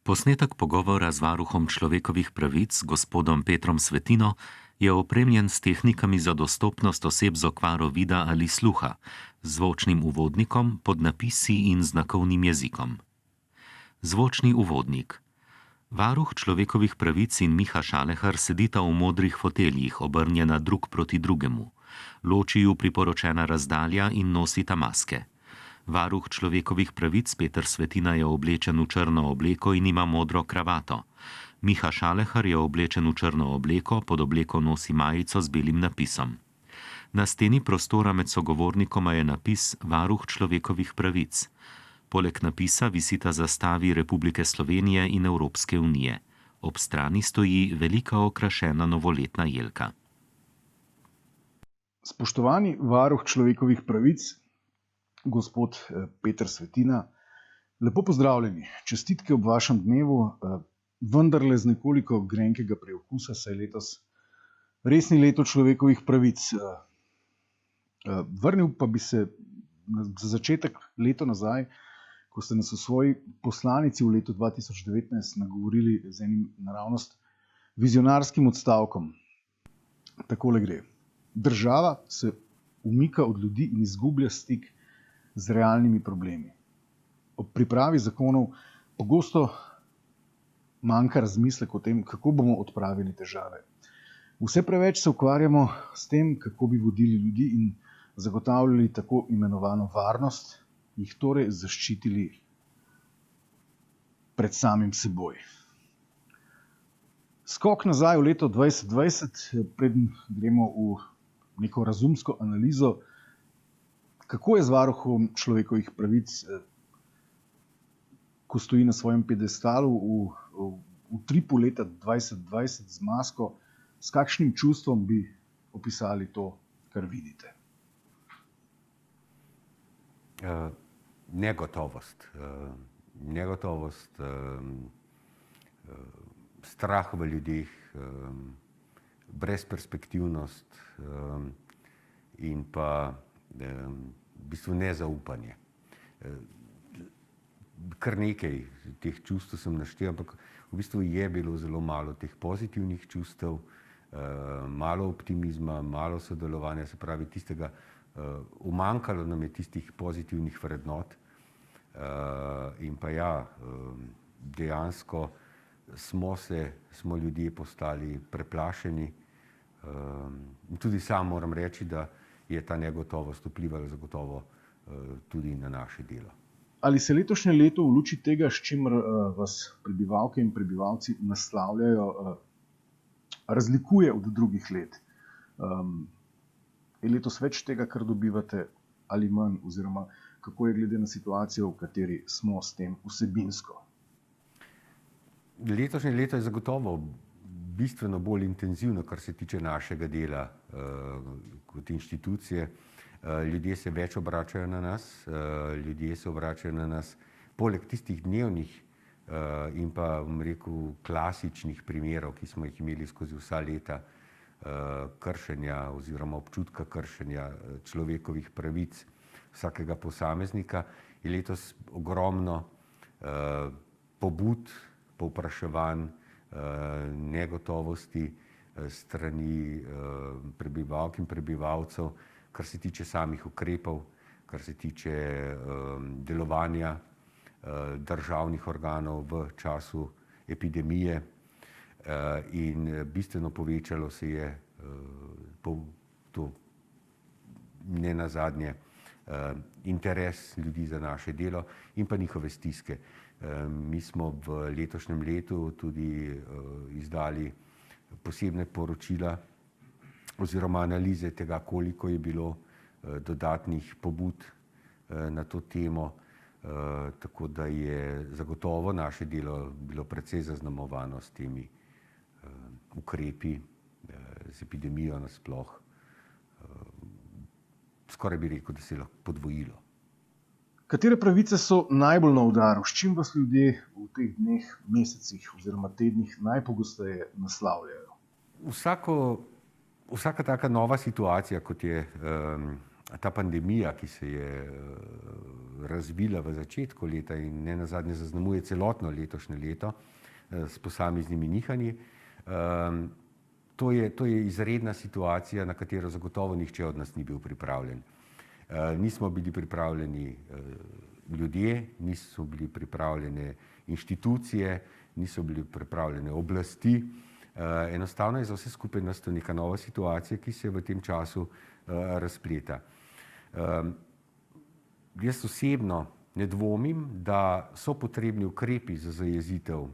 Posnetek pogovora z varuhom človekovih pravic, gospodom Petrom Svetino, je opremljen s tehnikami za dostopnost oseb z okvaro vida ali sluha, zvočnim uvodnikom, podnapisi in znakovnim jezikom. Zvočni uvodnik. Varuh človekovih pravic in Miha Šalehar sedita v modrih foteljih, obrnjena drug proti drugemu. Loči ju priporočena razdalja in nosita maske. Varuh človekovih pravic Peter Svetina je oblečen v črno obleko in ima modro kravato. Miha Šalehar je oblečen v črno obleko, pod obleko nosi majico z belim napisom. Na steni prostora med sogovornikoma je napis Varuh človekovih pravic. Poleg napisa visita zastavi Republike Slovenije in Evropske unije. Ob strani stoji velika okrašena novoletna jelka. Spoštovani varuh človekovih pravic, gospod Peter Svetina, lepo pozdravljeni. Čestitke ob vašem dnevu, vendarle z nekoliko grenkega preokusa, saj letos res ni leto človekovih pravic. Vrnil pa bi se za začetek leto nazaj, ko ste nas v svoji poslanici v letu 2019 nagovorili z enim naravnost vizionarskim odstavkom. Takole gre. Država se umika od ljudi in izgublja stik z realnimi problemi. Ob pripravi zakonov pogosto manjka razmislek o tem, kako bomo odpravili težave. Vse preveč se ukvarjamo s tem, kako bi vodili ljudi in zagotavljali tako imenovano varnost, jih torej zaščitili pred samim seboj. Skok nazaj v leto 2020, preden gremo v neko razumsko analizo, kako je z varuhom človekovih pravic, ko stoji na svojem piedestalu v utripu leta 2020 z masko, s kakšnim čustvom bi opisali to, kar vidite? Negotovost. Strah v ljudeh, brezperspektivnost in pa v bistvu nezaupanje. Kar nekaj teh čustev sem naštel, ampak v bistvu je bilo zelo malo teh pozitivnih čustev, malo optimizma, malo sodelovanja, se pravi tistega, umanjkalo nam je tistih pozitivnih vrednot in pa ja, dejansko smo ljudje postali preplašeni in tudi sam moram reči, da je ta negotovost vplivala zagotovo tudi na naše delo. Ali se letošnje leto v luči tega, s čimer vas prebivalke in prebivalci naslavljajo, razlikuje od drugih let? Je letos več tega, kar dobivate, ali manj, oziroma kako je glede na situacijo, v kateri smo s tem vsebinsko? Letošnje leto je zagotovo bistveno bolj intenzivno, kar se tiče našega dela kot inštitucije. Ljudje se več obračajo na nas, poleg tistih dnevnih in pa, bom rekel, klasičnih primerov, ki smo jih imeli skozi vsa leta, kršenja oziroma občutka kršenja človekovih pravic vsakega posameznika, je letos ogromno pobud, povpraševanj, negotovosti strani prebivalk in prebivalcev, kar se tiče samih ukrepov, kar se tiče delovanja državnih organov v času epidemije. In bistveno povečalo se je to nenazadnje interes ljudi za naše delo in pa njihove stiske. Mi smo v letošnjem letu tudi izdali posebne poročila oziroma analize tega, koliko je bilo dodatnih pobud na to temo, tako da je zagotovo naše delo bilo precej zaznamovano s temi ukrepi, z epidemijo nasploh. Skoraj bi rekel, da se je lahko podvojilo. Katere pravice so najbolj na udaru? S čim vas ljudje v teh dneh, mesecih oziroma tednih najpogosteje naslavljajo? Vsaka taka nova situacija, kot je ta pandemija, ki se je razvila v začetku leta in ne nazadnje zaznamuje celotno letošnje leto s posameznimi nihanji, to je izredna situacija, na katero zagotovo nihče od nas ni bil pripravljen. Nismo bili pripravljeni ljudje, niso bili pripravljene inštitucije, niso bili pripravljene oblasti. Enostavno je za vse skupaj nastala neka nova situacija, ki se v tem času razpleta. Jaz osebno ne dvomim, da so potrebni ukrepi za zajezitev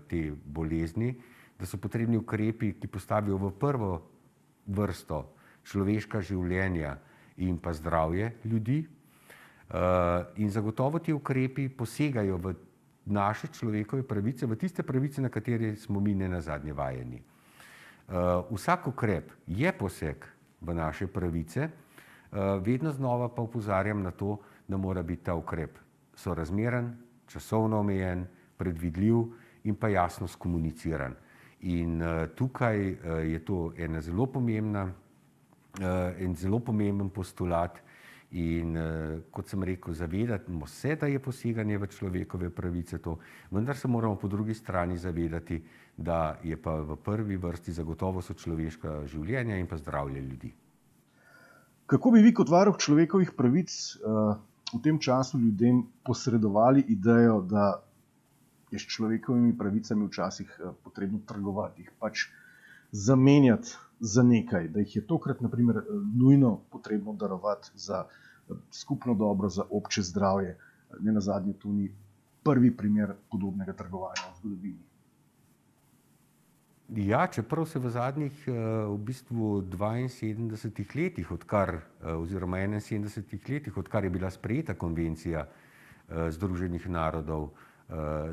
te bolezni, da so potrebni ukrepi, ki postavijo v prvo vrsto človeška življenja in pa zdravje ljudi. In zagotovo ti ukrepi posegajo v naše človekove pravice, v tiste pravice, na katere smo mi ne nazadnje vajeni. Vsak ukrep je poseg v naše pravice, vedno znova pa opozarjam na to, da mora biti ta ukrep sorazmeren, časovno omejen, predvidljiv in pa jasno skomuniciran. In tukaj je to en zelo pomemben postulat in kot sem rekel, zavedamo se, da je poseganje v človekove pravice to, vendar se moramo po drugi strani zavedati, da je pa v prvi vrsti zagotovo so človeška življenja in pa zdravje ljudi. Kako bi vi kot varuh človekovih pravic v tem času ljudem posredovali idejo, da je s človekovimi pravicami včasih potrebno trgovati, jih pač zamenjati za nekaj, da jih je tokrat na primer nujno potrebno darovati za skupno dobro, za obče zdravje. Ne nazadnje to ni prvi primer podobnega trgovanja v zgodovini. Ja, čeprav se v zadnjih v bistvu 72 letih, oziroma 71 letih, odkar je bila sprejeta konvencija Združenih narodov,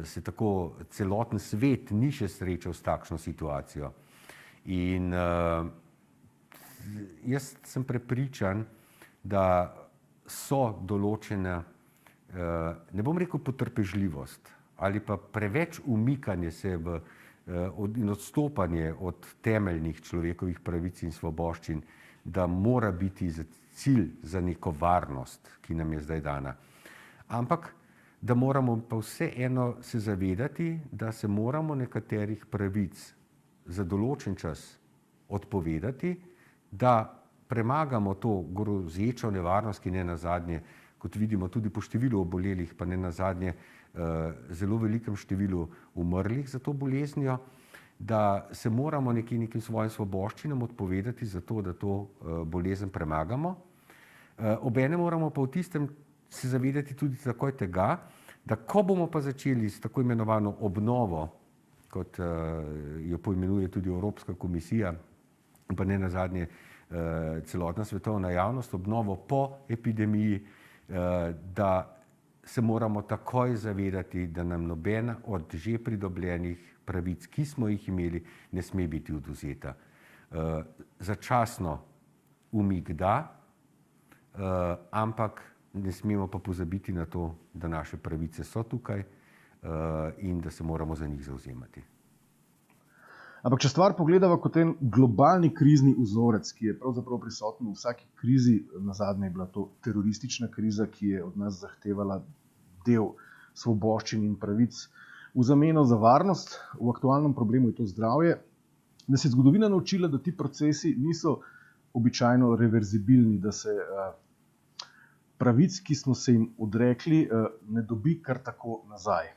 se tako celoten svet ni še srečal s takšno situacijo. In jaz sem prepričan, da so določene, ne bom rekel potrpežljivost, ali pa preveč umikanje se in odstopanje od temeljnih človekovih pravic in svoboščin, da mora biti za cilj za neko varnost, ki nam je zdaj dana. Ampak da moramo pa vseeno se zavedati, da se moramo nekaterih pravic za določen čas odpovedati, da premagamo to grozečo nevarnost, ki ne nazadnje, kot vidimo tudi po številu obolelih, pa ne nazadnje zelo velikem številu umrlih za to boleznijo, da se moramo nekim svojim svoboščinam odpovedati za to, da to bolezen premagamo. Obenem moramo pa v tistem se zavedati tudi takoj tega, da ko bomo pa začeli s tako imenovano obnovo, kot jo poimenuje tudi Evropska komisija, pa ne nazadnje celotna svetovna javnost, obnovo po epidemiji, da se moramo takoj zavedati, da nam nobena od že pridobljenih pravic, ki smo jih imeli, ne sme biti odvzeta. Začasno umik da, ampak ne smemo pa pozabiti na to, da naše pravice so tukaj in da se moramo za njih zavzemati. Ampak če stvar pogledamo kot en globalni krizni vzorec, ki je pravzaprav prisoten v vsaki krizi, nazadnje je bila to teroristična kriza, ki je od nas zahtevala del svoboščin in pravic v zameno za varnost, v aktualnem problemu je to zdravje, nas je zgodovina naučila, da ti procesi niso običajno reverzibilni, da se pravic, ki smo se jim odrekli, ne dobi kar tako nazaj.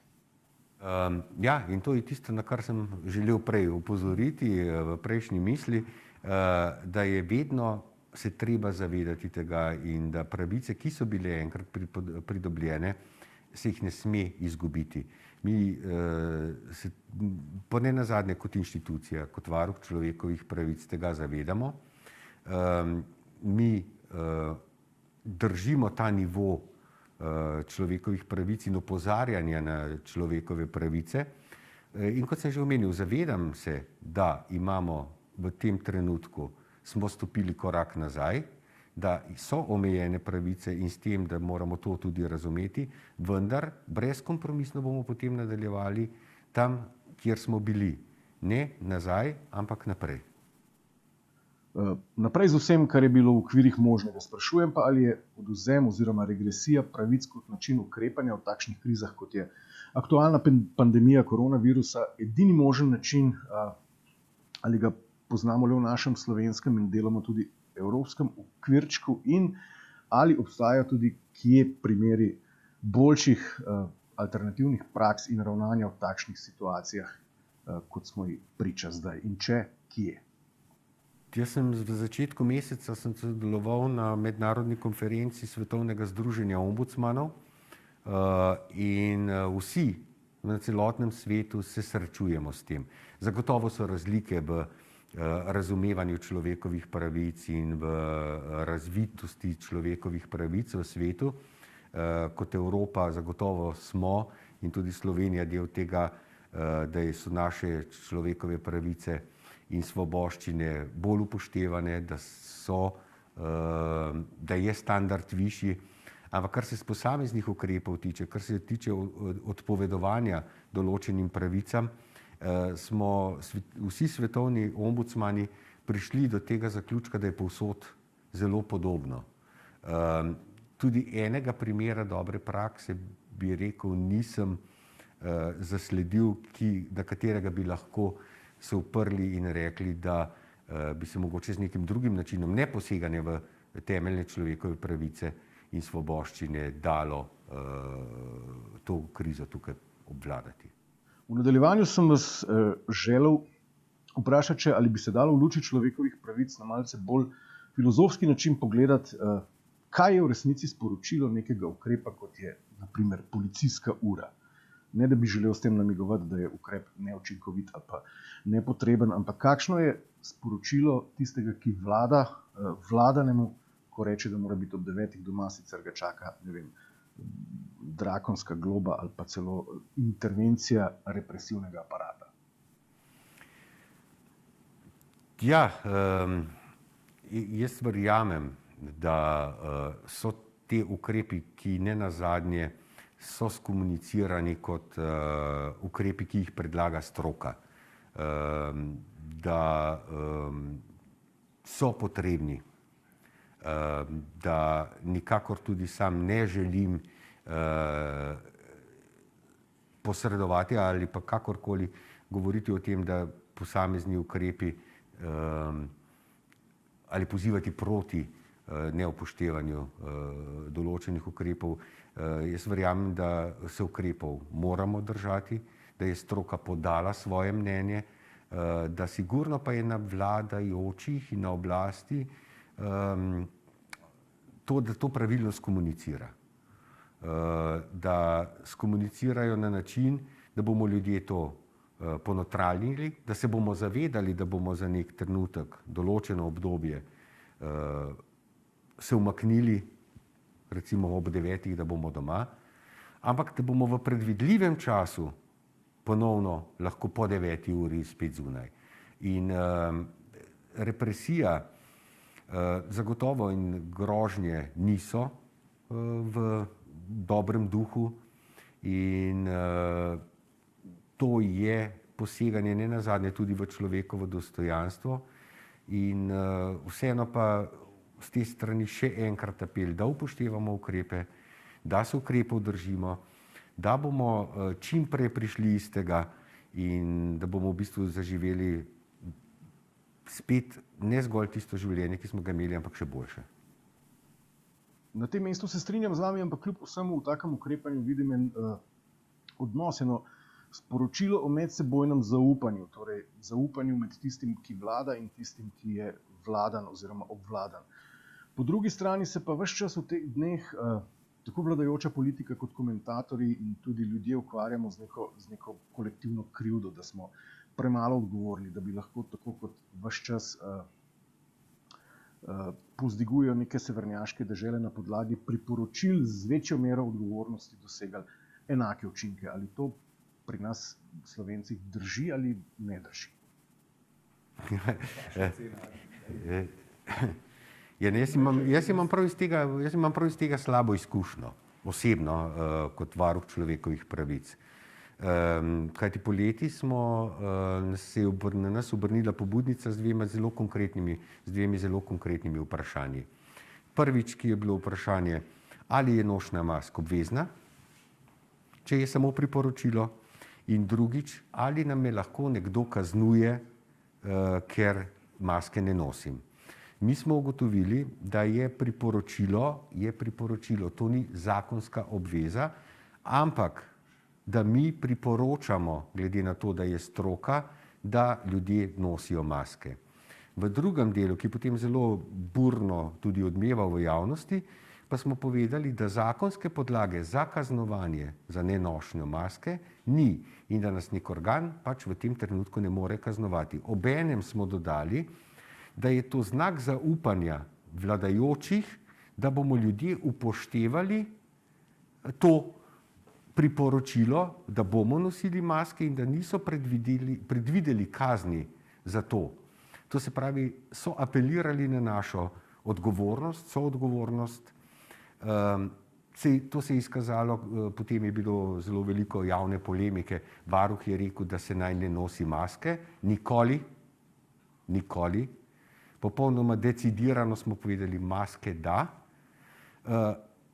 Ja, in to je tisto, na kar sem želel prej opozoriti v prejšnji misli, da je vedno se treba zavedati tega in da pravice, ki so bile enkrat pridobljene, se jih ne sme izgubiti. Mi se po ne nazadnje kot inštitucija, kot varuh človekovih pravic tega zavedamo. Mi držimo ta nivo človekovih pravic in opozarjanja na človekove pravice. In kot sem že omenil, zavedam se, da imamo v tem trenutku, smo stopili korak nazaj, da so omejene pravice in s tem, da moramo to tudi razumeti, vendar brezkompromisno bomo potem nadaljevali tam, kjer smo bili. Ne nazaj, ampak naprej. naprej z vsem, kar je bilo v okvirih možnega. Sprašujem pa, ali je odvzem oziroma regresija pravic kot način ukrepanja v takšnih krizah, kot je aktualna pandemija koronavirusa, edini možen način, ali ga poznamo le v našem slovenskem in deloma tudi evropskem okvirčku, in ali obstajajo tudi kje primeri boljših alternativnih praks in ravnanja v takšnih situacijah, kot smo jih priča zdaj, in če kje. Jaz sem v začetku meseca sodeloval na mednarodni konferenci Svetovnega združenja ombudsmanov in vsi na celotnem svetu se srečujemo s tem. Zagotovo so razlike v razumevanju človekovih pravic in v razvitosti človekovih pravic v svetu. Kot Evropa zagotovo smo in tudi Slovenija del tega, da so naše človekove pravice in svoboščine bolj upoštevane, da je standard višji. Ampak kar se z posameznih ukrepov tiče, kar se tiče odpovedovanja določenim pravicam, smo vsi svetovni ombudsmani prišli do tega zaključka, da je povsod zelo podobno. Tudi enega primera dobre prakse, bi rekel, nisem zasledil, na katerega bi lahko se uprli in rekli, da bi se mogoče z nekim drugim načinom neposeganja v temeljne človekove pravice in svoboščine dalo to krizo tukaj obvladati. V nadaljevanju sem vas želel vprašati, ali bi se dalo v luči človekovih pravic na malce bolj filozofski način pogledati, kaj je v resnici sporočilo nekega ukrepa, kot je na primer policijska ura. Ne, da bi želel s tem namigovati, da je ukrep neučinkovit ali pa nepotreben, ampak kakšno je sporočilo tistega, ki vladanemu, ko reče, da mora biti ob 9 doma, sicer ga čaka, ne vem, drakonska globa ali pa celo intervencija represivnega aparata. Ja, jaz verjamem, da so te ukrepi, ki ne nazadnje so skomunicirani kot ukrepi, ki jih predlaga stroka, da so potrebni, da nikakor tudi sam ne želim posredovati ali pa kakorkoli govoriti o tem, da posamezni ukrepi ali pozivati proti neupoštevanju določenih ukrepov. Jaz verjamem, da se ukrepov moramo držati, da je stroka podala svoje mnenje, da sigurno pa je na vladajočih in na oblasti to, da to pravilno skomunicira. Da skomunicirajo na način, da bomo ljudje to ponotranjili, da se bomo zavedali, da bomo za nek trenutek, določeno obdobje se umaknili, recimo ob 9, da bomo doma, ampak da bomo v predvidljivem času ponovno lahko po 9 uri spet zunaj. In represija zagotovo in grožnje niso v dobrem duhu in to je poseganje ne nazadnje tudi v človekovo dostojanstvo in vseeno pa z te strani še enkrat apel, da upoštevamo ukrepe, da se ukrepov držimo, da bomo čim prej prišli iz tega in da bomo v bistvu zaživeli spet ne zgolj tisto življenje, ki smo ga imeli, ampak še boljše. Na tem mestu se strinjam z vami, ampak kljub vsemu v takem ukrepanju vidim en odnos, eno sporočilo o medsebojnem zaupanju, torej zaupanju med tistim, ki vlada in tistim, ki je vladan oziroma obvladan. Po drugi strani se pa ves čas v teh dneh tako vladajoča politika kot komentatorji in tudi ljudje ukvarjamo z neko kolektivno krivdo, da smo premalo odgovorni, da bi lahko tako kot ves čas povzdigujejo neke severnjaške dežele na podlagi priporočil z večjo mero odgovornosti dosegali enake učinke. Ali to pri nas Slovencih drži ali ne drži? Jaz imam prav iz tega slabo izkušnjo, osebno, kot varuh človekovih pravic. Kajti poleti se je na nas obrnila pobudnica z dvemi zelo konkretnimi vprašanji. Prvič, ki je bilo vprašanje, ali je nošnja mask obvezna, če je samo priporočilo, in drugič, ali nam je lahko nekdo kaznuje, ker maske ne nosim. Mi smo ugotovili, da je priporočilo, to ni zakonska obveza, ampak da mi priporočamo, glede na to, da je stroka, da ljudje nosijo maske. V drugem delu, ki potem zelo burno tudi odmeva v javnosti, pa smo povedali, da zakonske podlage za kaznovanje za nenošnjo maske ni in da nas nek organ pač v tem trenutku ne more kaznovati. Obenem smo dodali, da je to znak zaupanja vladajočih, da bomo ljudje upoštevali to priporočilo, da bomo nosili maske in da niso predvideli kazni za to. To se pravi, so apelirali na našo odgovornost, soodgovornost. To se je izkazalo, potem je bilo zelo veliko javne polemike. Varuh je rekel, da se naj ne nosi maske. Nikoli. Popolnoma decidirano smo povedali, maske da.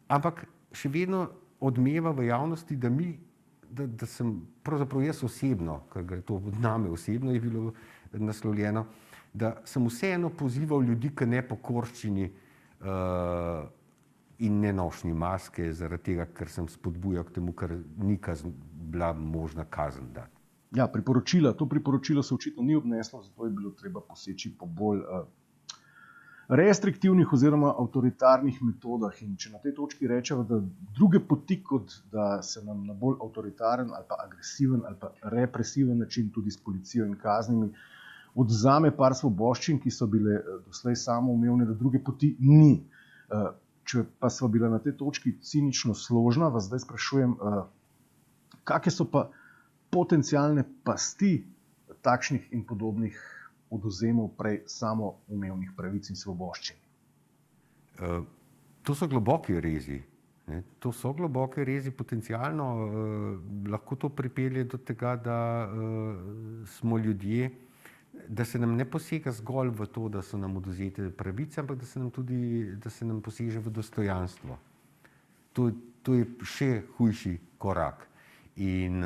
Ampak še vedno odmeva v javnosti, da sem pravzaprav jaz osebno, ker gre to od name osebno, je bilo naslovljeno, da sem vseeno pozival ljudi k nepokorščini in nenošnji maske, zaradi tega, ker sem spodbujal k temu, ker ni bila možna kazen dati. Ja, to priporočilo se očitno ni obneslo, zato je bilo treba poseči po bolj restriktivnih oziroma avtoritarnih metodah. In če na tej točki rečemo, da druge poti, kot da se nam na bolj avtoritaren ali pa agresiven ali pa represiven način tudi s policijo in kaznimi odvzame par svoboščin, ki so bile doslej samoumevne, da druge poti ni. Če pa sva bila na tej točki cinično složna, vas zdaj sprašujem, kakšne so pa potencialne pasti takšnih in podobnih odvzemov prej samoumevnih pravic in svoboščin? To so globoki rezi. To so globoki rezi, potencialno lahko to pripelje do tega, da smo ljudje, da se nam ne posega zgolj v to, da so nam odvzete pravice, ampak da se nam poseže v dostojanstvo. To je še hujši korak. In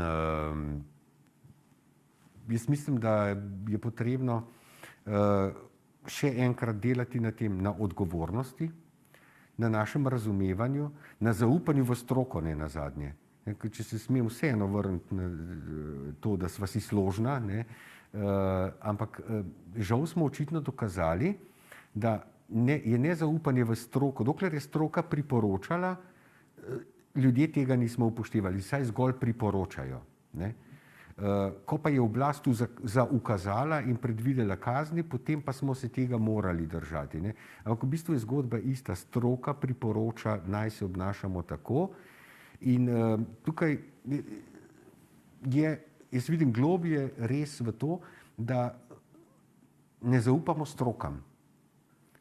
jaz mislim, da je potrebno še enkrat delati na tem, na odgovornosti, na našem razumevanju, na zaupanju v stroko, ne nazadnje. Če se smem vseeno vrniti na to, da sva si složna, ampak žal smo očitno dokazali, da je nezaupanje v stroko. Dokler je stroka priporočala, ljudje tega nismo upoštevali, saj zgolj priporočajo. Ko pa je oblast tu zaukazala in predvidela kazni, potem pa smo se tega morali držati. Ampak v bistvu je zgodba ista. Stroka priporoča, naj se obnašamo tako. In tukaj jaz vidim globje res v to, da ne zaupamo strokam.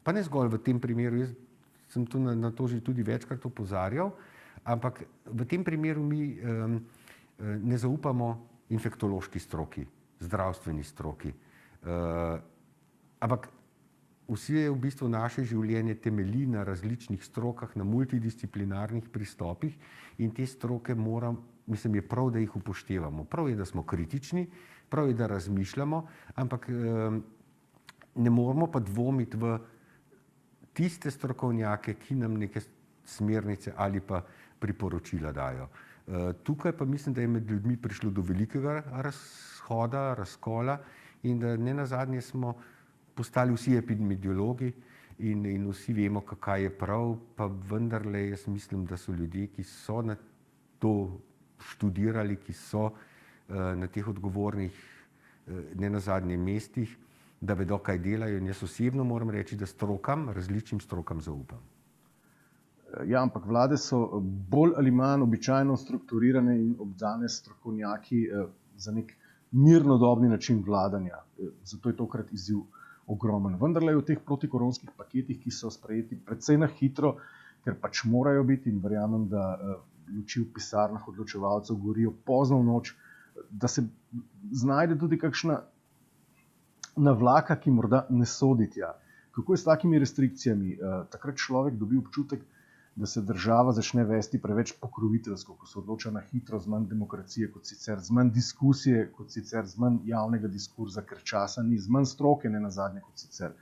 Pa ne zgolj v tem primeru, jaz sem na to že tudi večkrat opozarjal, ampak v tem primeru mi ne zaupamo infektološki stroki, zdravstveni stroki. Ampak vse v bistvu naše življenje temelji na različnih strokah, na multidisciplinarnih pristopih in te stroke je prav, da jih upoštevamo. Prav je, da smo kritični, prav je, da razmišljamo, ampak ne moramo pa dvomiti v tiste strokovnjake, ki nam neke smernice ali pa priporočila dajo. Tukaj pa mislim, da je med ljudmi prišlo do velikega razhoda, razkola in da ne nazadnje smo postali vsi epidemiologi in vsi vemo, kaj je prav, pa vendarle jaz mislim, da so ljudje, ki so na to študirali, ki so na teh odgovornih ne nazadnje mestih, da vedo, kaj delajo in jaz osebno moram reči, da različnim strokam zaupam. Ja, ampak vlade so bolj ali manj običajno strukturirane in obdane strokovnjaki za nek mirnodobni način vladanja. Zato je tokrat izziv ogromen. Vendarle je v teh protikoronskih paketih, ki so sprejeti precej na hitro, ker pač morajo biti in verjamem, da luči v pisarnah odločevalcev gorijo pozno v noč, da se znajde tudi kakšna navlaka, ki morda ne sodi tja. Kako je s takimi restrikcijami? Takrat človek dobi občutek, da se država začne vesti preveč pokroviteljsko, ko se odloča na hitro, z manj demokracije kot sicer, z manj diskusije kot sicer, z manj javnega diskurza, ker časa ni, z manj stroke ne nazadnje kot sicer.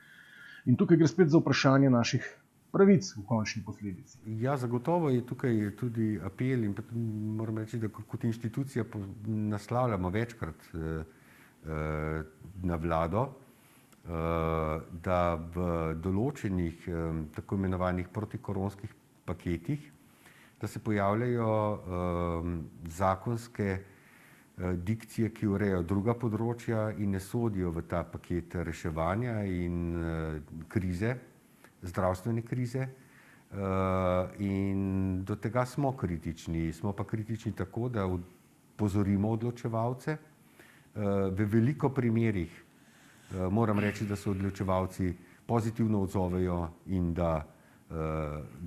In tukaj gre spet za vprašanje naših pravic v končni posledici. Ja, zagotovo je tukaj tudi apel in moram reči, da kot inštitucija naslavljamo večkrat na vlado, da v določenih tako imenovanih protikoronskih paketih, da se pojavljajo zakonske dikcije, ki urejajo druga področja in ne sodijo v ta paket reševanja in krize, zdravstvene krize. In do tega smo kritični. Smo pa kritični tako, da pozorimo odločevalce. V veliko primerih moram reči, da se odločevalci pozitivno odzovejo in da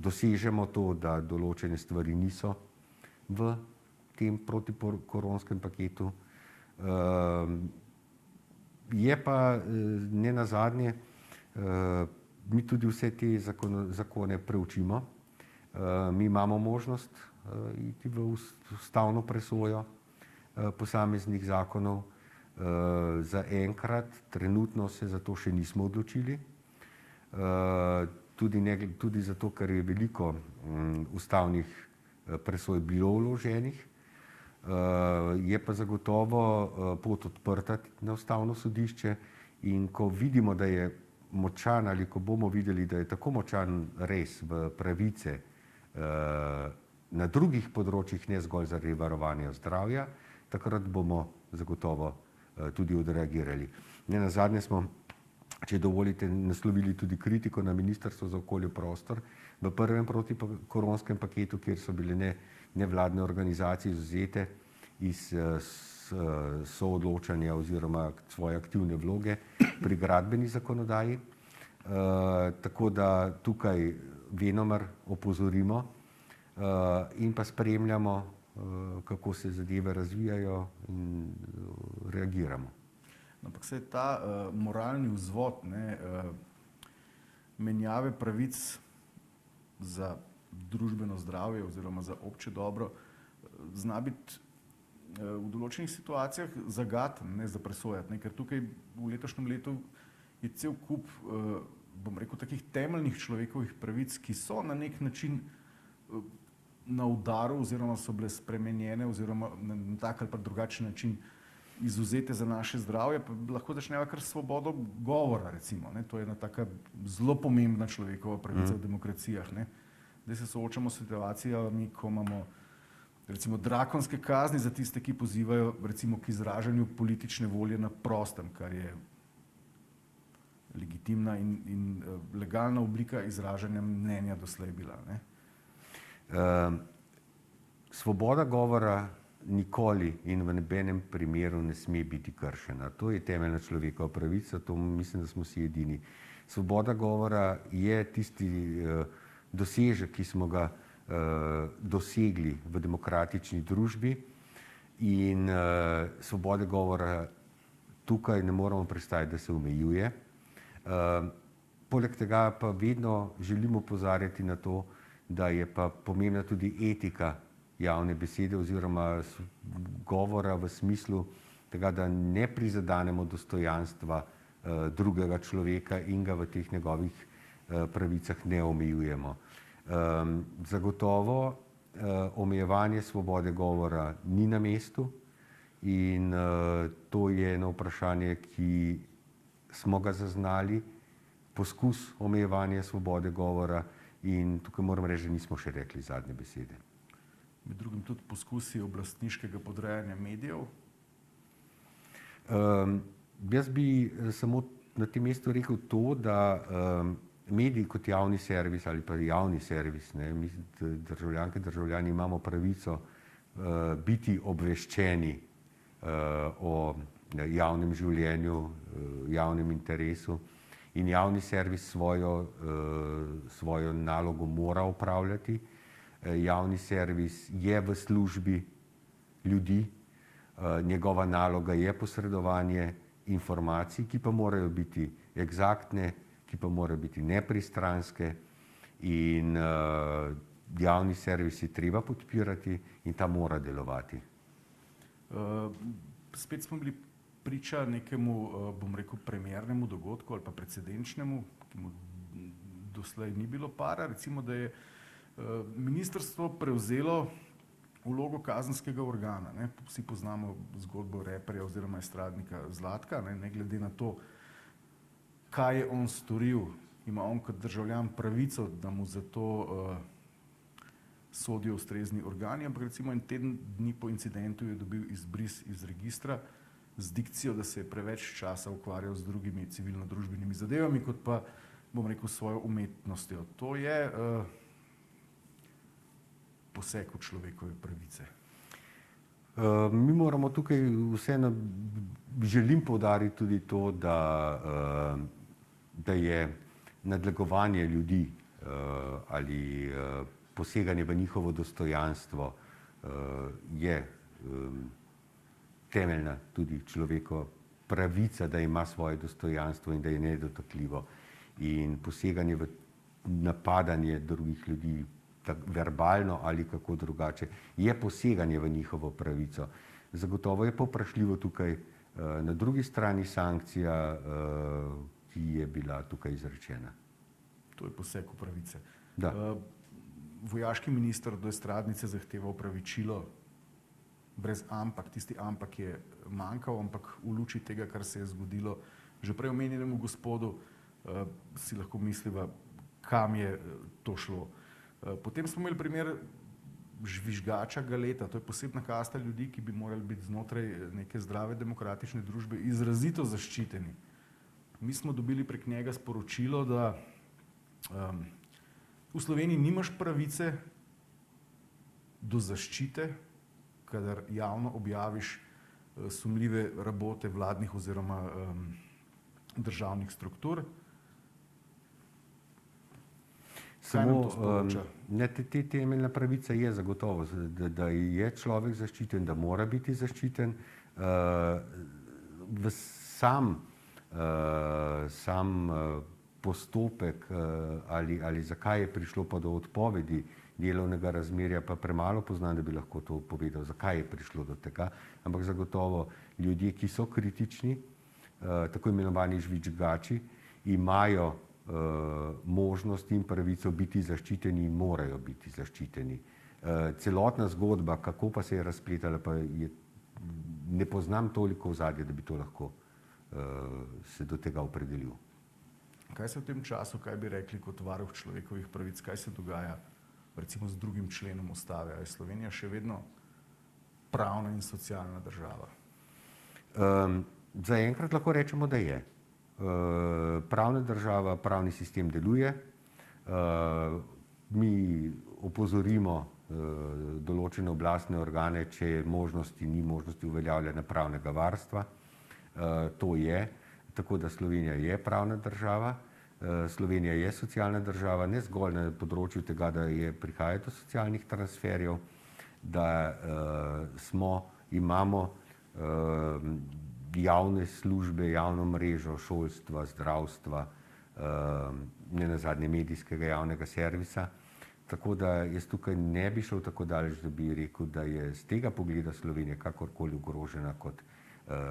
dosežemo to, da določene stvari niso v tem protikoronskem paketu. Je pa ne nazadnje, mi tudi vse te zakone preučimo. Mi imamo možnost iti v ustavno presojo posameznih zakonov. Zaenkrat, trenutno se za to še nismo odločili. Tudi zato, ker je veliko ustavnih presoj bilo vloženih. Je pa zagotovo pot odprta na ustavno sodišče in ko vidimo, da je močan ali ko bomo videli, da je tako močan res v pravice na drugih področjih, ne zgolj zaradi varovanja zdravja, takrat bomo zagotovo tudi odreagirali. Ne nazadnje smo, če dovolite, naslovili tudi kritiko na Ministrstvo za okolje in prostor v prvem protikoronskem paketu, kjer so bile nevladne organizacije izvzete iz soodločanja oziroma svoje aktivne vloge pri gradbeni zakonodaji. Tako da tukaj venomer opozorimo in pa spremljamo, kako se zadeve razvijajo in reagiramo. Ampak se ta moralni vzvod, menjave pravic za družbeno zdravje oziroma za obče dobro, zna biti v določenih situacijah zagaten, za presojati, ker tukaj v letošnjem letu je cel kup, bom rekel, takih temeljnih človekovih pravic, ki so na nek način na udaru oziroma so bile spremenjene oziroma na tak ali pa drugačen način izvzete za naše zdravje, pa lahko začneva kar svobodo govora, recimo. To je ena taka zelo pomembna človekova pravica v demokracijah. Zdaj se soočamo s situacijami, ko imamo recimo drakonske kazni za tiste, ki pozivajo recimo k izražanju politične volje na prostem, kar je legitimna in legalna oblika izražanja mnenja doslej bila. Svoboda govora nikoli in v nobenem primeru ne sme biti kršena. To je temeljna človekova pravica, to mislim, da smo vsi edini. Svoboda govora je tisti dosežek, ki smo ga dosegli v demokratični družbi in svobode govora tukaj ne moramo prestajati, da se omejuje. Poleg tega pa vedno želimo opozarjati na to, da je pa pomembna tudi etika javne besede oziroma govora v smislu tega, da ne prizadanemo dostojanstva drugega človeka in ga v teh njegovih pravicah ne omejujemo. Zagotovo omejevanje svobode govora ni na mestu in to je eno vprašanje, ki smo ga zaznali, poskus omejevanja svobode govora in tukaj moram reči, da nismo še rekli zadnje besede. Med drugim tudi poskusi oblastniškega podrejanja medijev? Jaz bi samo na tem mestu rekel to, da mediji kot javni servis ali pa javni servis, mislim, da državljanke in državljani imamo pravico biti obveščeni o javnem življenju, javnem interesu in javni servis svojo nalogo mora opravljati. Javni servis je v službi ljudi Njegova naloga je posredovanje informacij, ki pa morajo biti eksaktne, ki pa morajo biti nepristranske in javni servis je treba podpirati in ta mora delovati. Spet smo bili priča nekemu, bom rekel, premiernemu dogodku ali pa precedenčnemu, ki mu doslej ni bilo para, recimo, da je ministrstvo prevzelo vlogo kazenskega organa. Ne? Vsi poznamo zgodbo reperja oziroma estradnika Zlatka, ne glede na to, kaj je on storil, ima on kot državljan pravico, da mu za to sodijo ustrezni organi, ampak recimo en teden dni po incidentu je dobil izbris iz registra z dikcijo, da se je preveč časa ukvarjal z drugimi civilno-družbenimi zadevami, kot pa, bom rekel, svojo umetnostjo. To je poseg v človekove pravice. Mi moramo tukaj vseeno, želim poudariti tudi to, da je nadlegovanje ljudi ali poseganje v njihovo dostojanstvo je temeljna tudi človekova pravica, da ima svoje dostojanstvo in da je nedotakljivo. In poseganje v napadanje drugih ljudi, verbalno ali kako drugače, je poseganje v njihovo pravico. Zagotovo je pa vprašljivo tukaj na drugi strani sankcija, ki je bila tukaj izrečena. To je poseg v pravice. Da. Vojaški minister do estradnice zahteva opravičilo brez ampak. Tisti ampak je manjkal, ampak v luči tega, kar se je zgodilo že prej omenjenemu gospodu, si lahko misliva, kam je to šlo. Potem smo imeli primer žvižgača Galeta. To je posebna kasta ljudi, ki bi morali biti znotraj neke zdrave demokratične družbe izrazito zaščiteni. Mi smo dobili prek njega sporočilo, da v Sloveniji nimaš pravice do zaščite, kadar javno objaviš sumljive rabote vladnih oziroma državnih struktur. Te temeljna pravica je zagotovo, da je človek zaščiten, da mora biti zaščiten. Sam postopek ali zakaj je prišlo pa do odpovedi delovnega razmerja, pa premalo poznam, da bi lahko to povedal, zakaj je prišlo do tega. Ampak zagotovo ljudje, ki so kritični, tako imenovani žvižgači, imajo možnost in pravico biti zaščiteni in morajo biti zaščiteni. Celotna zgodba, kako pa se je razpletala, pa ne poznam toliko ozadja, da bi to lahko se do tega opredelil. Kaj se v tem času, kaj bi rekli kot varuh človekovih pravic, kaj se dogaja recimo z 2. členom Ustave? Je Slovenija še vedno pravna in socialna država? Zaenkrat lahko rečemo, da je. Pravna država, pravni sistem deluje. Mi opozorimo določene oblastne organe, če možnosti ni možnosti uveljavljanja pravnega varstva. To je, tako da Slovenija je pravna država, Slovenija je socialna država, ne zgolj na področju tega, da prihaja do socialnih transferjev, da imamo javne službe, javno mrežo šolstva, zdravstva, nenazadnje medijskega javnega servisa. Tako da jaz tukaj ne bi šel tako daleč, da bi rekel, da je z tega pogleda Slovenija kakorkoli ogrožena kot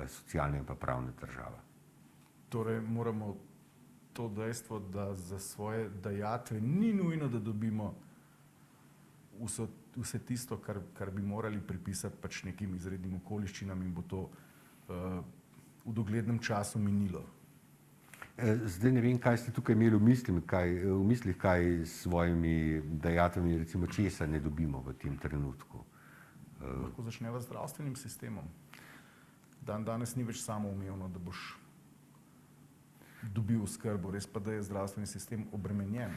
socialna in pa pravna država. Torej moramo to dejstvo, da za svoje dajatve ni nujno, da dobimo vse tisto, kar bi morali pripisati pač nekim izrednim okoliščinam in bo to v doglednem času minilo. Zdaj ne vem, kaj ste tukaj imeli v mislih, kaj s svojimi dajatvami, recimo česa ne dobimo v tem trenutku. Lahko začneva z zdravstvenim sistemom. Danes ni več samoumevno, da boš dobil oskrbo, res pa, da je zdravstveni sistem obremenjen.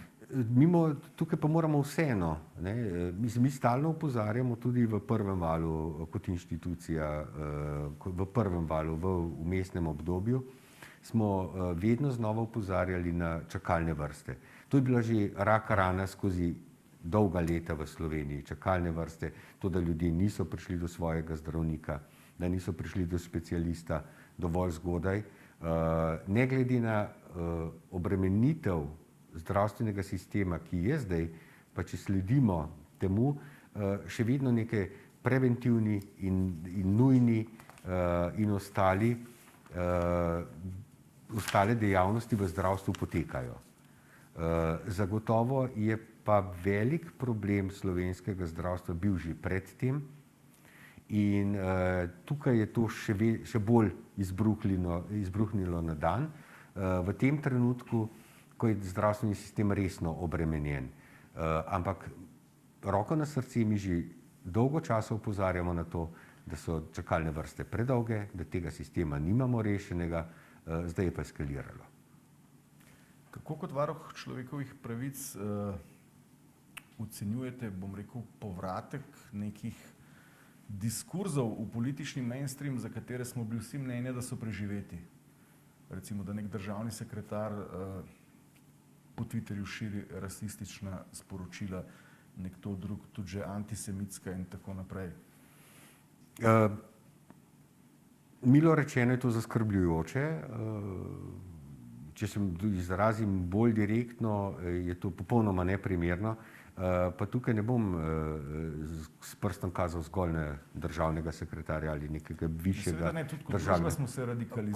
Tukaj pa moramo vseeno, mi stalno opozarjamo tudi v prvem valu kot inštitucija, v prvem valu, v vmesnem obdobju, smo vedno znova opozarjali na čakalne vrste. To je bila že rak rana skozi dolga leta v Sloveniji, čakalne vrste, to, da ljudje niso prišli do svojega zdravnika, da niso prišli do specialista dovolj zgodaj. Ne glede na obremenitev zdravstvenega sistema, ki je zdaj, pa če sledimo temu, še vedno neke preventivni in nujni in ostale dejavnosti v zdravstvu potekajo. Zagotovo je pa velik problem slovenskega zdravstva bil že predtem in tukaj je to še bolj izbruhnilo na dan v tem trenutku, ko je zdravstveni sistem resno obremenjen. Ampak roko na srce mi že dolgo časa opozarjamo na to, da so čakalne vrste predolge, da tega sistema nimamo rešenega, zdaj je pa eskaliralo. Kako kot varuh človekovih pravic ocenjujete, bom rekel, povratek nekih diskurzov v politični mainstream, za katere smo bili vsi mnenja, da so preživeti? Recimo, da nek državni sekretar po Twitterju širi rasistična sporočila, nekdo drug tudi že antisemitska in tako naprej. Milo rečeno je to zaskrbljujoče. Če se izrazim bolj direktno, je to popolnoma neprimerno. Pa tukaj ne bom s prstom kazal zgolj na državnega sekretarja ali nekega višjega državnega. Smo se radikalizirali.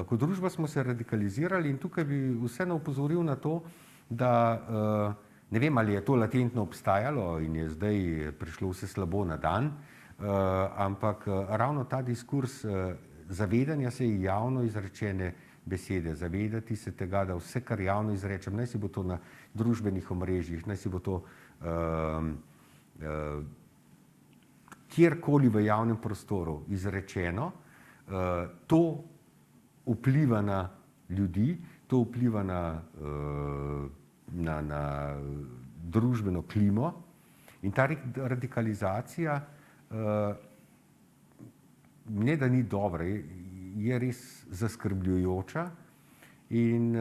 Kot družba smo se radikalizirali in tukaj bi vseeno opozoril na to, da ne vem, ali je to latentno obstajalo in je zdaj prišlo vse slabo na dan, ampak ravno ta diskurs zavedanja se javno izrečene besede, zavedati se tega, da vse, kar javno izrečem, naj si bo to na družbenih omrežjih, naj si bo to kjerkoli v javnem prostoru izrečeno, to vpliva na ljudi, to vpliva na družbeno klimo in ta radikalizacija ne da ni dobra, je res zaskrbljujoča in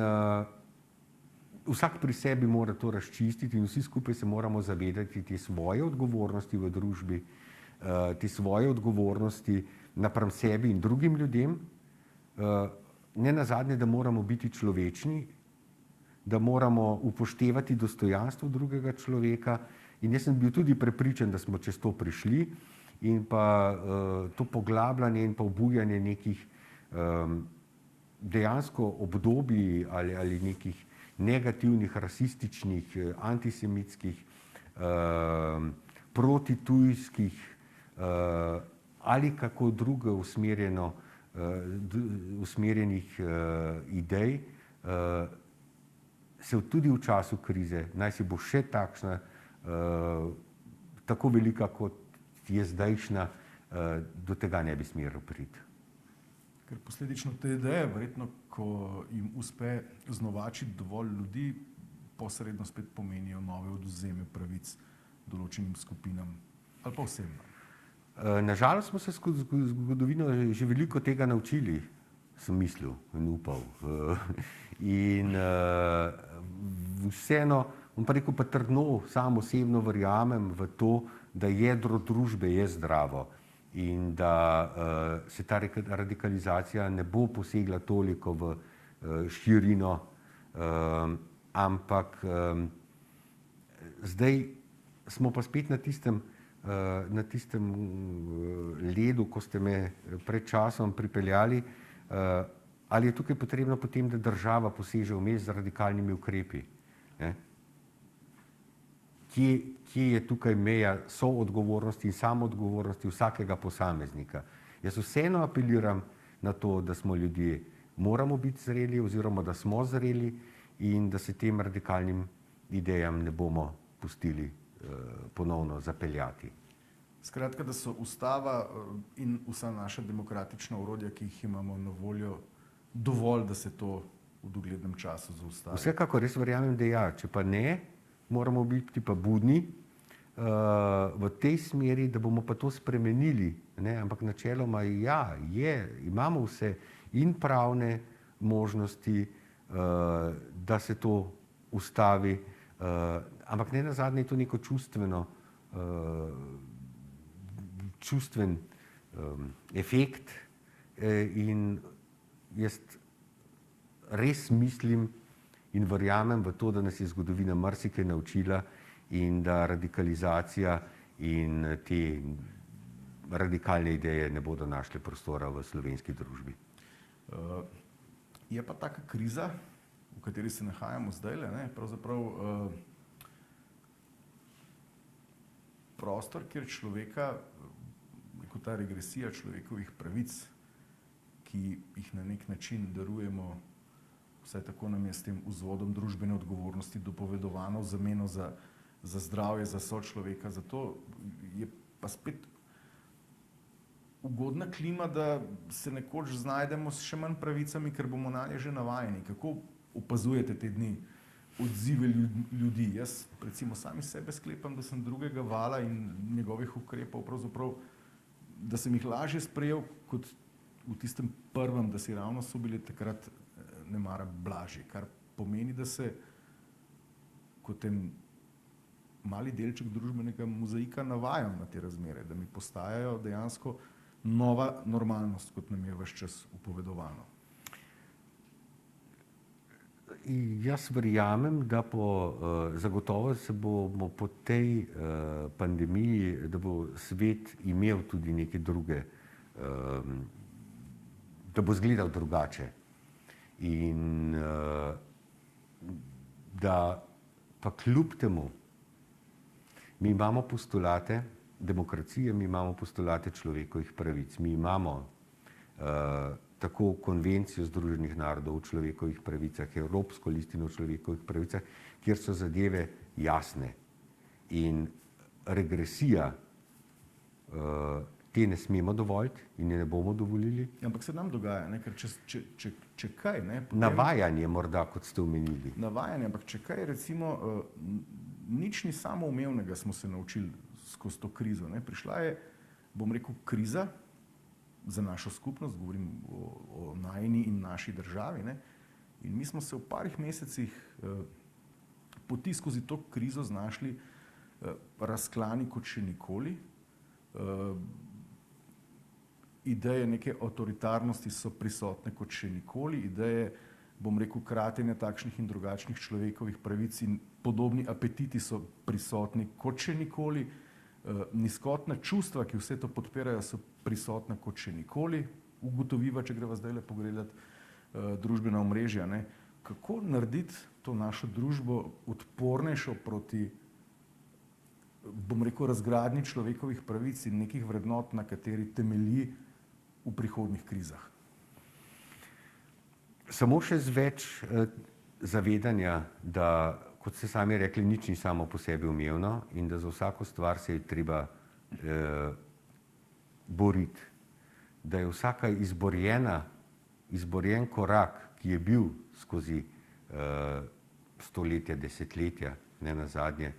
vsak pri sebi mora to razčistiti in vsi skupaj se moramo zavedati te svoje odgovornosti v družbi, te svoje odgovornosti napram sebi in drugim ljudem. Ne nazadnje, da moramo biti človečni, da moramo upoštevati dostojanstvo drugega človeka in jaz sem bil tudi prepričan, da smo čez to prišli in pa to poglabljanje in pa obujanje nekih dejansko obdobij ali nekih negativnih, rasističnih, antisemitskih, protitujskih ali kako drugo usmerjenih idej, se tudi v času krize, naj si bo še takšna, tako velika kot je zdajšnja, do tega ne bi smelo priti. Ker posledično te ideje, verjetno, ko jim uspe znovačiti dovolj ljudi, posredno spet pomenijo nove odvzeme pravic določenim skupinam ali pa vsem. Nažalost smo se skozi zgodovino že veliko tega naučili, sem mislil in upal. In vseeno, bom pa rekel, pa trdno sam osebno verjamem v to, da jedro družbe je zdravo in da se ta radikalizacija ne bo posegla toliko v širino, ampak zdaj smo pa spet na tistem ledu, ko ste me pred časom pripeljali, ali je tukaj potrebno potem, da država poseže vmes z radikalnimi ukrepi. Kje je tukaj meja soodgovornosti in samoodgovornosti vsakega posameznika. Jaz vseeno apeliram na to, da smo ljudje, moramo biti zreli oziroma da smo zreli in da se tem radikalnim idejam ne bomo pustili ponovno zapeljati. Skratka, da so ustava in vsa naša demokratična orodja, ki jih imamo na voljo, dovolj, da se to v doglednem času zaustavi. Vsekakor res verjamem, da ja. Če pa ne, moramo biti pa budni v tej smeri, da bomo pa to spremenili. Ampak načeloma ja, imamo vse in pravne možnosti, da se to ustavi, ampak ne nazadnje je to neko čustveno čustven efekt in jaz res mislim in verjamem v to, da nas je zgodovina marsikaj naučila in da radikalizacija in te radikalne ideje ne bodo našle prostora v slovenski družbi. Je pa taka kriza, v kateri se nahajamo zdajle, pravzaprav prostor, kjer človeka, kot ta regresija človekovih pravic, ki jih na nek način darujemo, vsaj tako nam je s tem vzvodom družbene odgovornosti dopovedovano v zameno za zdravje, za sočloveka. Zato je pa spet ugodna klima, da se nekoč znajdemo s še manj pravicami, ker bomo na nje že navajeni. Kako opazujete te dni odzive ljudi? Jaz recimo sami sebe sklepam, da sem drugega vala in njegovih ukrepov pravzaprav, da sem jih lažje sprejel kot v tistem prvem, da si ravno so bili takrat nemara blažji, kar pomeni, da se kot en mali delček družbenega mozaika navajam na te razmere, da mi postajajo dejansko nova normalnost, kot nam je ves čas upovedovano. Jaz verjamem, da zagotovo se bomo po tej pandemiji, da bo svet imel tudi neke druge, da bo izgledal drugače. In da pa kljub temu mi imamo postulate demokracije, mi imamo postulate človekovih pravic, mi imamo tako konvencijo Združenih narodov o človekovih pravicah, Evropsko listino o človekovih pravicah, kjer so zadeve jasne. In regresija te ne smemo dovoliti in je ne bomo dovolili. Ampak se nam dogaja, ker če kaj, potem... Navajanje morda, kot ste omenili. Navajanje, ampak če kaj, recimo, nič ni samoumevnega, smo se naučili skozi to krizo. Prišla je, bom rekel, kriza za našo skupnost, govorim o najini in naši državi. In mi smo se v parih mesecih poti skozi to krizo znašli razklani kot še nikoli. Ideje neke avtoritarnosti so prisotne kot še nikoli, ideje, bom rekel, kratenja takšnih in drugačnih človekovih pravic in podobni apetiti so prisotni kot še nikoli. Nizkotna čustva, ki vse to podpirajo, so prisotna kot še nikoli. Ugotoviva, če greva zdajle pogledati družbena omrežja, kako narediti to našo družbo odpornejšo proti, bom rekel, razgradnji človekovih pravic in nekih vrednot, na kateri temelji v prihodnjih krizah. Samo še z več zavedanja, da, kot ste sami rekli, nič ni samo po sebi umevno in da za vsako stvar se je treba boriti. Da je vsaka izborjen korak, ki je bil skozi stoletja, desetletja, ne nazadnje,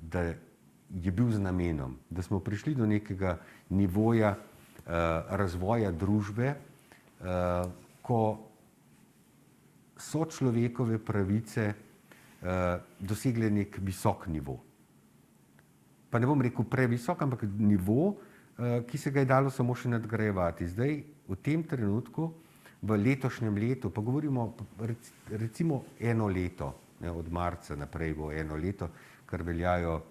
da je bil z namenom, da smo prišli do nekega nivoja razvoja družbe, ko so človekove pravice dosegle nek visok nivo. Pa ne bom rekel previsok, ampak nivo, ki se ga je dalo samo še nadgrajevati. Zdaj, v tem trenutku, v letošnjem letu, pa govorimo recimo eno leto, od marca naprej bo eno leto, kar veljajo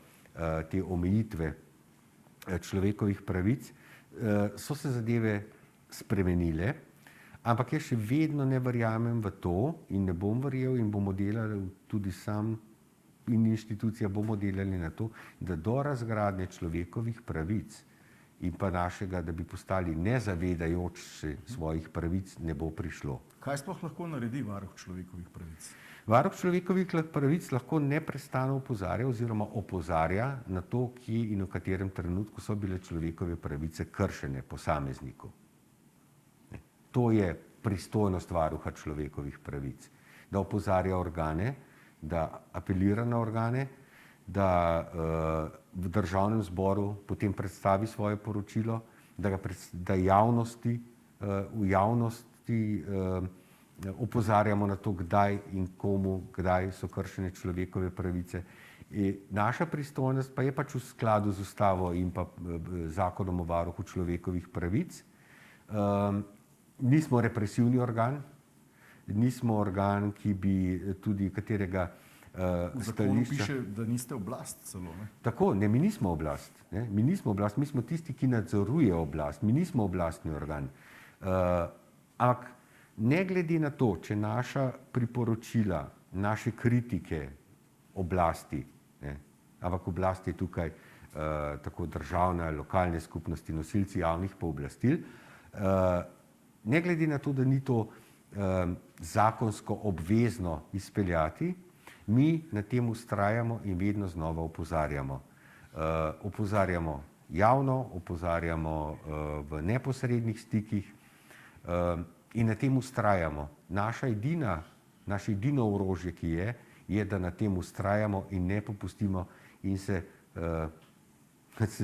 te omejitve človekovih pravic, so se zadeve spremenile, ampak jaz še vedno ne verjamem v to in ne bom verjel in bomo delali tudi sam in inštitucija bomo delali na to, da do razgradnje človekovih pravic in pa našega, da bi postali nezavedajoč se svojih pravic, ne bo prišlo. Kaj sploh lahko naredi varuh človekovih pravic? Varuh človekovih pravic lahko neprestano opozarja oziroma opozarja na to, kje in v katerem trenutku so bile človekove pravice kršene posamezniku. To je pristojnost varuha človekovih pravic, da opozarja organe, da apelira na organe, da v državnem zboru potem predstavi svoje poročilo, da javnosti, v javnosti opozarjamo na to, kdaj in komu, kdaj so kršene človekove pravice Naša pristojnost pa je pač v skladu z ustavo in pa zakonom o varuhu človekovih pravic. Nismo represivni organ, nismo organ, ki bi tudi katerega V zakonu piše, da niste oblast celo. Ne? Tako, ne, mi nismo oblast. Ne? Mi nismo oblast, mi smo tisti, ki nadzoruje oblast. Mi nismo oblastni organ. Ampak ne glede na to, če naša priporočila, naše kritike oblasti, ne? Ampak oblast je tukaj tako državna, lokalne skupnosti, nosilci javnih pooblastil, ne glede na to, da ni to zakonsko obvezno izpeljati, mi na tem vztrajamo in vedno znova opozarjamo. Opozarjamo javno, opozarjamo v neposrednih stikih in na tem vztrajamo. Naše edino orožje, ki je, da na tem vztrajamo in ne popustimo in se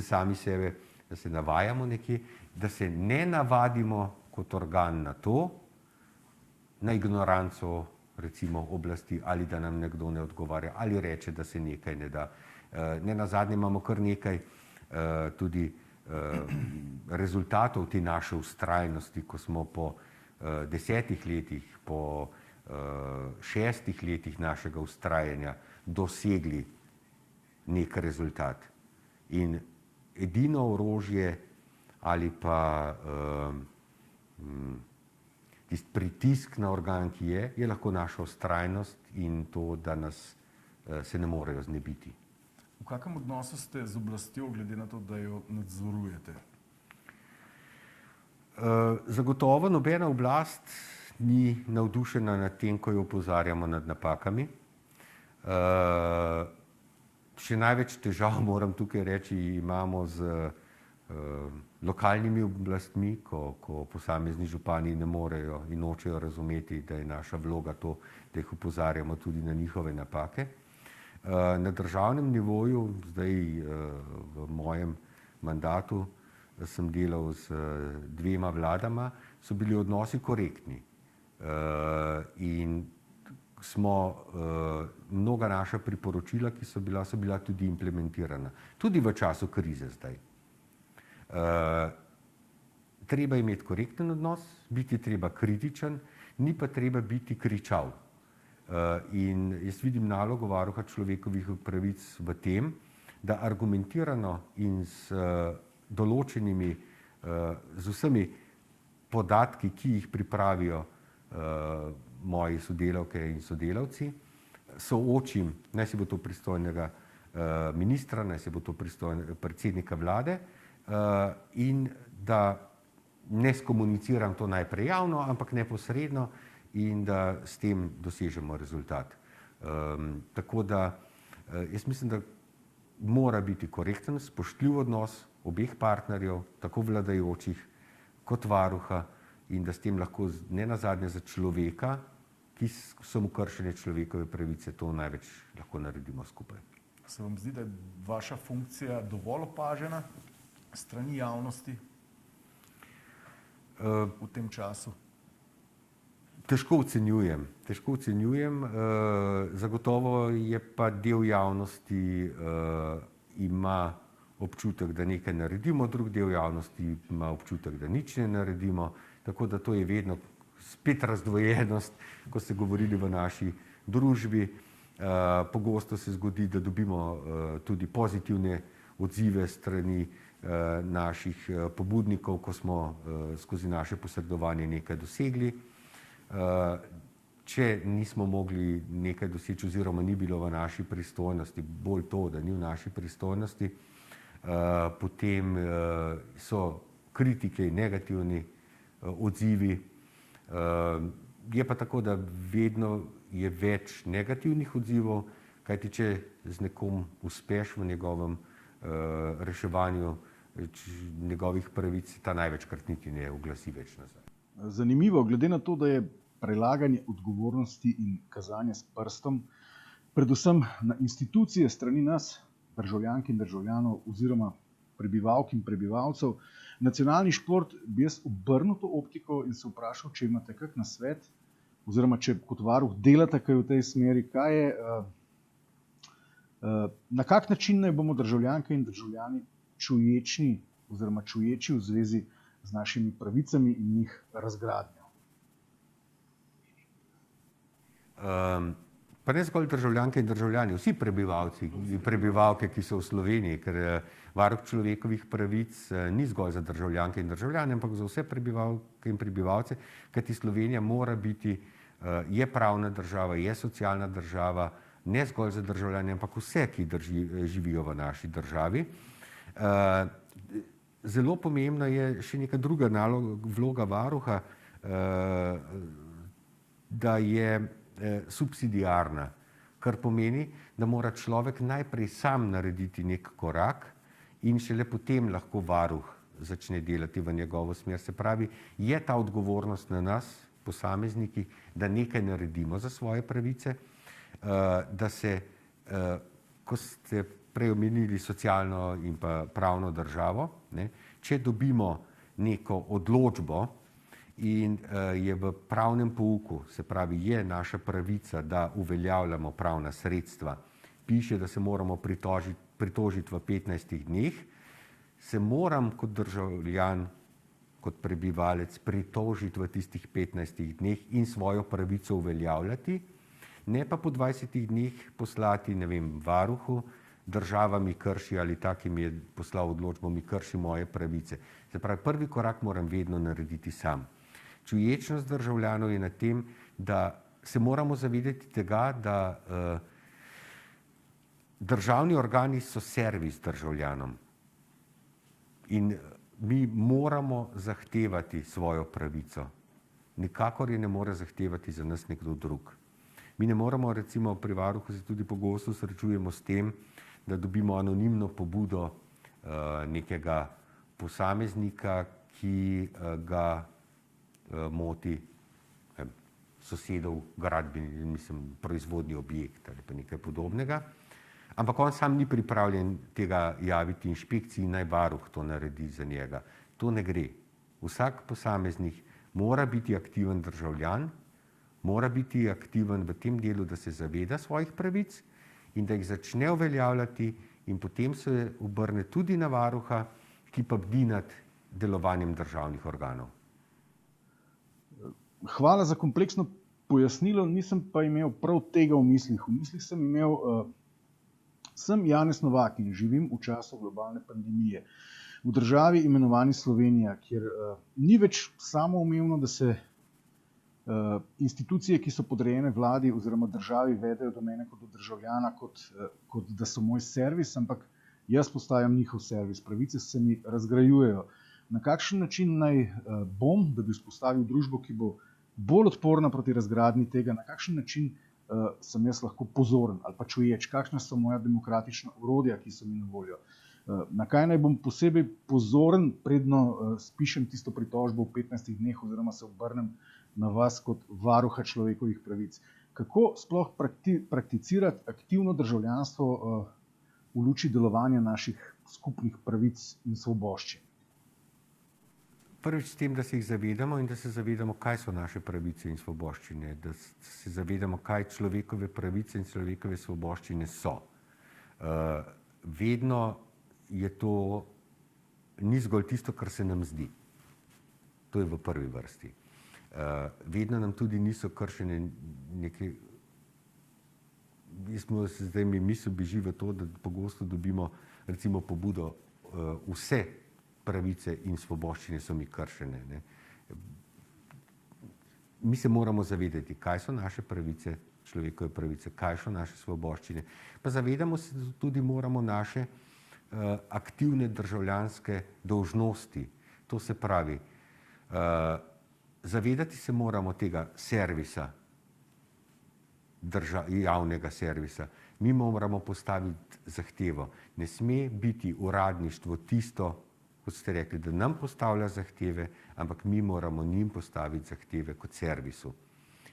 sami sebe, da se navajamo nekje, da se ne navadimo kot organ na to, na ignoranco recimo oblasti ali da nam nekdo ne odgovarja ali reče, da se nekaj ne da. Ne nazadnje imamo kar nekaj tudi rezultatov te naše vztrajnosti, ko smo po 10 letih, po 6 letih našega vztrajanja dosegli nek rezultat. In edino orožje ali pa tisti pritisk na organ, ki je lahko naša vztrajnost in to, da nas se ne morejo znebiti. V kakšnem odnosu ste z oblastjo, glede na to, da jo nadzorujete? Zagotovo nobena oblast ni navdušena nad tem, ko jo opozarjamo nad napakami. Še največ težav, moram tukaj reči, imamo z lokalnimi oblastmi, ko posamezni župani ne morejo in nočejo razumeti, da je naša vloga to, da jih opozarjamo tudi na njihove napake. Na državnem nivoju, zdaj v mojem mandatu sem delal z 2 vladama, so bili odnosi korektni. In smo mnoga naša priporočila, ki so bila tudi implementirana. Tudi v času krize zdaj. Treba imeti korekten odnos, biti treba kritičen, ni pa treba biti kričav. In jaz vidim nalogo varuha človekovih pravic v tem, da argumentirano in z določenimi, z vsemi podatki, ki jih pripravijo moji sodelavke in sodelavci, soočim, naj si bo to pristojnega ministra, naj si bo to predsednika vlade, in da ne skomuniciram to najprej javno, ampak neposredno in da s tem dosežemo rezultat. Tako da jaz mislim, da mora biti korekten, spoštljiv odnos obeh partnerjev, tako vladajočih kot varuha, in da s tem lahko ne nazadnje za človeka, ki so mu kršene človekove pravice, to največ lahko naredimo skupaj. Se vam zdi, da je vaša funkcija dovolj opažena strani javnosti v tem času? Težko ocenjujem. Zagotovo je pa del javnosti ima občutek, da nekaj naredimo, drug del javnosti ima občutek, da nič ne naredimo. Tako da to je vedno spet razdvojenost, ko ste govorili v naši družbi. Pogosto se zgodi, da dobimo tudi pozitivne odzive strani naših pobudnikov, ko smo skozi naše posredovanje nekaj dosegli. Če nismo mogli nekaj doseči oziroma ni bilo v naši pristojnosti, bolj to, da ni v naši pristojnosti, potem so kritike in negativni odzivi. Je pa tako, da vedno je več negativnih odzivov, kajti če z nekom uspeš v njegovem reševanju njegovih pravic, ta največkrat niti ne oglasi več nazaj. Zanimivo, glede na to, da je prelaganje odgovornosti in kazanje s prstom predvsem na institucije strani nas, državljank in državljanov oziroma prebivalk in prebivalcev, nacionalni šport bi jaz obrnil to optiko in se vprašal, če imate kak nasvet oziroma če kot varuh delate kaj v tej smeri, kaj je Na kak način naj bomo državljanke in državljani čuječni oziroma čuječi v zvezi z našimi pravicami in njih razgradnjo? Pa ne zgolj državljanke in državljani, vsi prebivalci in prebivalke, ki so v Sloveniji, ker varuh človekovih pravic ni zgolj za državljanke in državljane, ampak za vse prebivalke in prebivalce, kajti Slovenija mora biti, je pravna država, je socialna država, ne zgolj za državljane, ampak vse, ki živijo v naši državi. Zelo pomembna je še neka druga vloga varuha, da je subsidiarna, kar pomeni, da mora človek najprej sam narediti nek korak in šele potem lahko varuh začne delati v njegovo smer. Se pravi, je ta odgovornost na nas, posamezniki, da nekaj naredimo za svoje pravice, da se, ko ste prej omenili socialno in pa pravno državo, ne, če dobimo neko odločbo in je v pravnem pouku, se pravi, je naša pravica, da uveljavljamo pravna sredstva, piše, da se moramo pritožiti v 15 dneh, se moram kot državljan, kot prebivalec pritožiti v tistih 15 dneh in svojo pravico uveljavljati, ne pa po 20 dneh poslati, ne vem, varuhu, država mi krši ali ta, ki mi je poslal odločbo, mi krši moje pravice. Se pravi, prvi korak moram vedno narediti sam. Čuječnost državljanov je na tem, da se moramo zavedati tega, da državni organi so servis državljanom in mi moramo zahtevati svojo pravico. Nikakor je ne more zahtevati za nas nekdo drug. Mi ne moramo, recimo pri varuhu se tudi pogosto srečujemo s tem, da dobimo anonimno pobudo nekega posameznika, ki ga moti sosedov gradbeni, mislim, proizvodni objekt ali pa nekaj podobnega. Ampak on sam ni pripravljen tega javiti inšpekciji in naj varuh to naredi za njega. To ne gre. Vsak posameznik mora biti aktiven državljan, mora biti aktiven v tem delu, da se zaveda svojih pravic in da jih začne uveljavljati in potem se obrne tudi na varuha, ki pa bdi nad delovanjem državnih organov. Hvala za kompleksno pojasnilo, nisem pa imel prav tega v mislih. V mislih sem imel, sem Janez Novak in živim v času globalne pandemije. V državi imenovani Slovenija, kjer ni več samoumevno, da se institucije, ki so podrejene vladi oziroma državi, vedejo do mene kot do državljana, kot da so moj servis, ampak jaz postajam njihov servis. Pravice se mi razgrajujejo. Na kakšen način naj bom, da bi vzpostavil družbo, ki bo bolj odporna proti razgradnji tega, na kakšen način sem jaz lahko pozoren ali pa čuječ, kakšna so moja demokratična orodja, ki so mi na voljo. Na kaj naj bom posebej pozoren, predno spišem tisto pritožbo v 15 dneh oziroma se obrnem na vas kot varuha človekovih pravic. Kako sploh prakticirati aktivno državljanstvo v luči delovanja naših skupnih pravic in svoboščin? Prvič s tem, da se jih zavedamo in da se zavedamo, kaj so naše pravice in svoboščine, da se zavedamo, kaj človekove pravice in človekove svoboščine so. Vedno je to ni zgolj tisto, kar se nam zdi. To je v prvi vrsti. Vedno nam tudi niso kršene neke, zdaj mi misel beži v to, da pogosto dobimo recimo pobudo, vse pravice in svoboščine so mi kršene. Ne. Mi se moramo zavedati, kaj so naše pravice, človekove pravice, kaj so naše svoboščine. Pa zavedamo se, da tudi moramo naše aktivne državljanske dolžnosti. To se pravi, zavedati se moramo tega servisa, javnega servisa. Mi moramo postaviti zahtevo. Ne sme biti uradništvo tisto, kot ste rekli, da nam postavlja zahteve, ampak mi moramo njim postaviti zahteve kot servisu.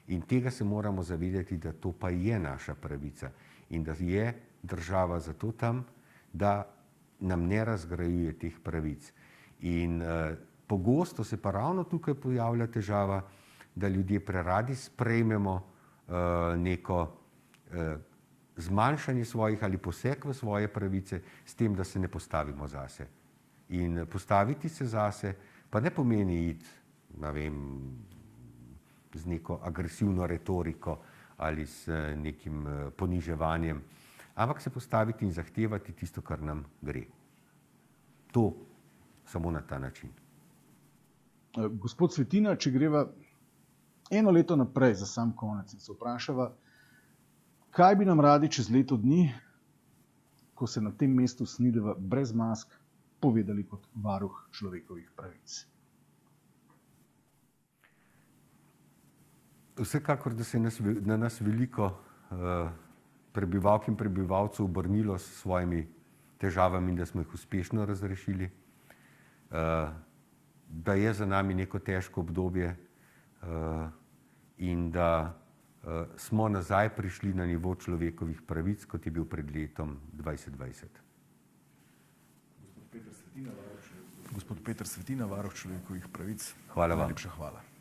In tega se moramo zavedati, da to pa je naša pravica in da je država zato tam, da nam ne razgrajuje teh pravic. In pogosto se pa ravno tukaj pojavlja težava, da ljudje preradi sprejmemo neko zmanjšanje svojih ali poseg v svoje pravice s tem, da se ne postavimo zase. In postaviti se zase pa ne pomeni iti, ne vem, z neko agresivno retoriko ali s nekim poniževanjem, ampak se postaviti in zahtevati tisto, kar nam gre. To samo na ta način. Gospod Svetina, če greva eno leto naprej za sam konec in se vprašava, kaj bi nam radi čez leto dni, ko se na tem mestu snideva brez mask, povedali kot varuh človekovih pravic? Vsekakor, da se je na nas veliko prebivalk in prebivalcev obrnilo s svojimi težavami in da smo jih uspešno razrešili, da je za nami neko težko obdobje in da smo nazaj prišli na nivo človekovih pravic, kot je bil pred letom 2020. Gospod Peter Svetina, varuh človekovih pravic. Hvala vam. Najlepša hvala.